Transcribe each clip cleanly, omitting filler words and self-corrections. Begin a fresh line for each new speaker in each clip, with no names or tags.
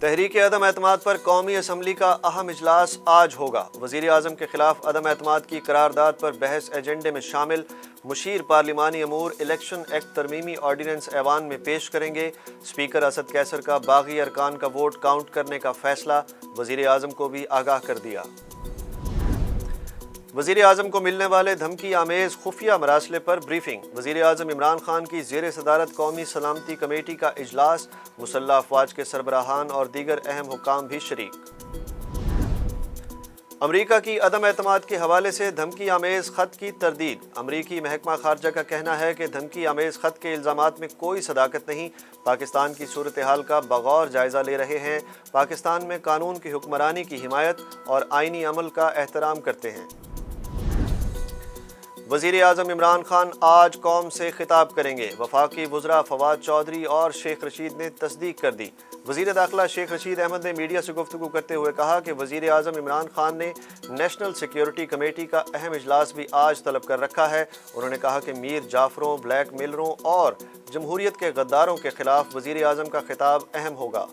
تحریک عدم اعتماد پر قومی اسمبلی کا اہم اجلاس آج ہوگا۔ وزیر اعظم کے خلاف عدم اعتماد کی قرارداد پر بحث ایجنڈے میں شامل۔ مشیر پارلیمانی امور الیکشن ایکٹ ترمیمی آرڈیننس ایوان میں پیش کریں گے۔ اسپیکر اسد کیسر کا باغی ارکان کا ووٹ کاؤنٹ کرنے کا فیصلہ، وزیر اعظم کو بھی آگاہ کر دیا۔ وزیر اعظم کو ملنے والے دھمکی آمیز خفیہ مراسلے پر بریفنگ۔ وزیر اعظم عمران خان کی زیر صدارت قومی سلامتی کمیٹی کا اجلاس، مسلح افواج کے سربراہان اور دیگر اہم حکام بھی شریک۔ امریکہ کی عدم اعتماد کے حوالے سے دھمکی آمیز خط کی تردید۔ امریکی محکمہ خارجہ کا کہنا ہے کہ دھمکی آمیز خط کے الزامات میں کوئی صداقت نہیں، پاکستان کی صورتحال کا بغور جائزہ لے رہے ہیں، پاکستان میں قانون کی حکمرانی کی حمایت اور آئینی عمل کا احترام کرتے ہیں۔ وزیر اعظم عمران خان آج قوم سے خطاب کریں گے۔ وفاقی وزراء فواد چودھری اور شیخ رشید نے تصدیق کر دی۔ وزیر داخلہ شیخ رشید احمد نے میڈیا سے گفتگو کرتے ہوئے کہا کہ وزیر اعظم عمران خان نے نیشنل سیکیورٹی کمیٹی کا اہم اجلاس بھی آج طلب کر رکھا ہے۔ انہوں نے کہا کہ میر جعفروں، بلیک میلروں اور جمہوریت کے غداروں کے خلاف وزیر اعظم کا خطاب اہم ہوگا۔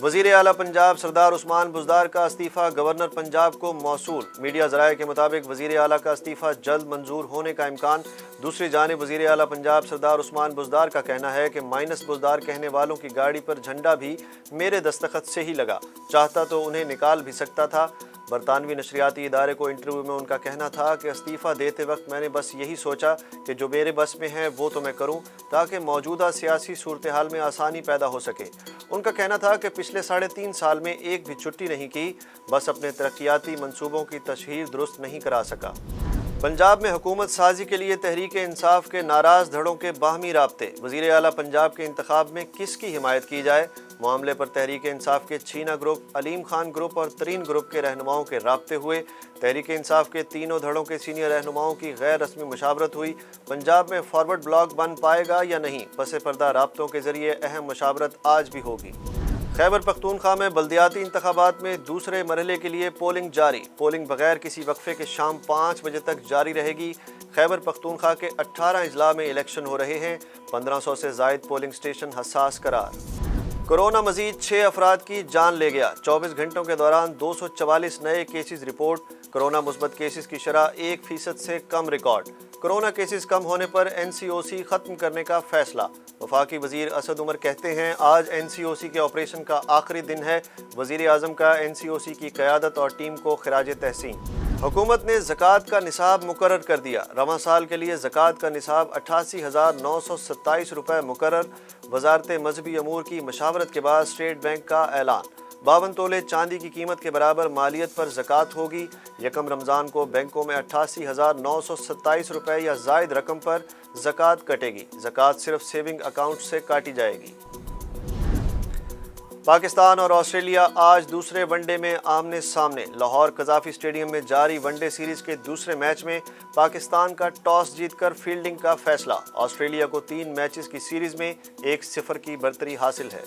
وزیر اعلیٰ پنجاب سردار عثمان بزدار کا استعفیٰ گورنر پنجاب کو موصول۔ میڈیا ذرائع کے مطابق وزیر اعلیٰ کا استعفیٰ جلد منظور ہونے کا امکان۔ دوسری جانب وزیر اعلیٰ پنجاب سردار عثمان بزدار کا کہنا ہے کہ مائنس بزدار کہنے والوں کی گاڑی پر جھنڈا بھی میرے دستخط سے ہی لگا، چاہتا تو انہیں نکال بھی سکتا تھا۔ برطانوی نشریاتی ادارے کو انٹرویو میں ان کا کہنا تھا کہ استعفیٰ دیتے وقت میں نے بس یہی سوچا کہ جو میرے بس میں ہے وہ تو میں کروں تاکہ موجودہ سیاسی صورتحال میں آسانی پیدا ہو سکے۔ ان کا کہنا تھا کہ پچھلے 3.5 سال میں ایک بھی چھٹی نہیں کی، بس اپنے ترقیاتی منصوبوں کی تشہیر درست نہیں کرا سکا۔ پنجاب میں حکومت سازی کے لیے تحریک انصاف کے ناراض دھڑوں کے باہمی رابطے۔ وزیر اعلیٰ پنجاب کے انتخاب میں کس کی حمایت کی جائے؟ معاملے پر تحریک انصاف کے چھینا گروپ، علیم خان گروپ اور ترین گروپ کے رہنماؤں کے رابطے ہوئے۔ تحریک انصاف کے تینوں دھڑوں کے سینئر رہنماؤں کی غیر رسمی مشاورت ہوئی۔ پنجاب میں فارورڈ بلاک بن پائے گا یا نہیں؟ پس پردہ رابطوں کے ذریعے اہم مشاورت آج بھی ہوگی۔ خیبر پختونخوا میں بلدیاتی انتخابات میں دوسرے مرحلے کے لیے پولنگ جاری۔ پولنگ بغیر کسی وقفے کے شام 5 بجے تک جاری رہے گی۔ خیبر پختونخوا کے 18 اضلاع میں الیکشن ہو رہے ہیں۔ 1500 سے زائد پولنگ سٹیشن حساس قرار۔ کورونا مزید 6 افراد کی جان لے گیا۔ 24 گھنٹوں کے دوران 244 نئے کیسز رپورٹ۔ کورونا مثبت کیسز کی شرح 1% سے کم ریکارڈ۔ کورونا کیسز کم ہونے پر NCOC ختم کرنے کا فیصلہ۔ وفاقی وزیر اسد عمر کہتے ہیں آج NCOC کے آپریشن کا آخری دن ہے۔ وزیر اعظم کا NCOC کی قیادت اور ٹیم کو خراج تحسین۔ حکومت نے زکوٰۃ کا نصاب مقرر کر دیا۔ رواں سال کے لیے زکوٰۃ کا نصاب 88,927 روپے مقرر۔ وزارت مذہبی امور کی مشاورت کے بعد اسٹیٹ بینک کا اعلان۔ 52 تولے چاندی کی قیمت کے برابر مالیت پر زکوٰۃ ہوگی۔ یکم رمضان کو بینکوں میں 88,927 روپے یا زائد رقم پر زکوٰۃ کٹے گی۔ زکوٰۃ صرف سیونگ اکاؤنٹ سے کاٹی جائے گی۔ پاکستان اور آسٹریلیا آج دوسرے ون ڈے میں آمنے سامنے۔ لاہور قذافی اسٹیڈیم میں جاری ون ڈے سیریز کے دوسرے میچ میں پاکستان کا ٹاس جیت کر فیلڈنگ کا فیصلہ۔ آسٹریلیا کو 3 میچز کی سیریز میں 1-0 کی برتری حاصل ہے۔